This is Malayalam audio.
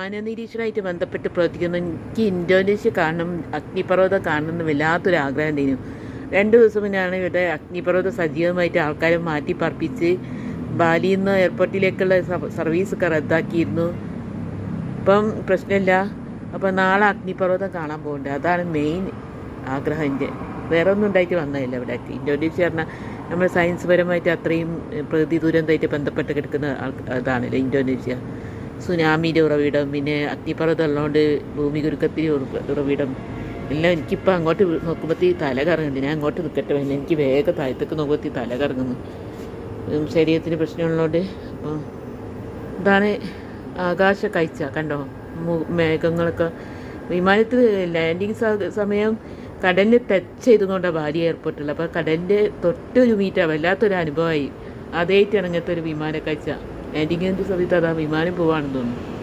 നിരീക്ഷണമായിട്ട് ബന്ധപ്പെട്ട് പ്രവർത്തിക്കുന്ന എനിക്ക് ഇന്തോനേഷ്യ കാണണം, അഗ്നിപർവ്വതം കാണണം എന്ന് വല്ലാത്തൊരു ആഗ്രഹം ഉണ്ടായിരുന്നു. 2 ദിവസം മുന്നാണ് ഇവിടെ അഗ്നിപർവ്വതം സജീവമായിട്ട് ആൾക്കാരെ മാറ്റി പറപ്പിച്ച് ബാലിയിൽ നിന്ന് എയർപോർട്ടിലേക്കുള്ള സർവീസൊക്കെ റദ്ദാക്കിയിരുന്നു. ഇപ്പം പ്രശ്നമില്ല. അപ്പം നാളെ അഗ്നിപർവ്വതം കാണാൻ പോകുന്നുണ്ട്. അതാണ് മെയിൻ ആഗ്രഹം എൻ്റെ. വേറെ ഒന്നും ഉണ്ടായിട്ട് വന്നതല്ല ഇവിടെ. ഇന്തോനേഷ്യ പറഞ്ഞാൽ നമ്മൾ സയൻസ് പരമായിട്ട് അത്രയും പ്രകൃതി ദുരന്തമായിട്ട് ബന്ധപ്പെട്ട് കിടക്കുന്ന അതാണല്ലോ ഇന്തോനേഷ്യ. സുനാമിൻ്റെ ഉറവിടം, പിന്നെ അഗ്നിപർവ്വതം ഉള്ളതുകൊണ്ട് ഭൂമി കുലുക്കത്തിന് ഉറവിടം എല്ലാം. എനിക്കിപ്പോൾ അങ്ങോട്ട് നോക്കുമ്പോഴത്തേ തല കറങ്ങുന്നുണ്ട്. ഞാൻ അങ്ങോട്ട് നിൽക്കട്ടെ വേണ്ട, എനിക്ക് വേഗം താഴത്തേക്ക് നോക്കുമ്പോഴത്തേ തല കറങ്ങുന്നു. ശരീരത്തിന് പ്രശ്നമുള്ളതുകൊണ്ട്. അപ്പോൾ ഇതാണ് ആകാശ കാഴ്ച. കണ്ടോ മേഘങ്ങളൊക്കെ. വിമാനത്തിൽ ലാൻഡിങ് സമയം കടലിൽ ടച്ച് ചെയ്തുകൊണ്ടാണ് ബാലി എയർപോർട്ടുള്ളത്. അപ്പോൾ കടലിൻ്റെ തൊട്ടൊരു മീറ്റർ വല്ലാത്തൊരു അനുഭവമായി. അതേറ്റാണ് ഇങ്ങനത്തെ ഒരു വിമാന കാഴ്ച. ലാൻഡിങ്ങിൻ്റെ സമയത്ത് അതാ വിമാനം പോവാണെന്ന് തോന്നുന്നു.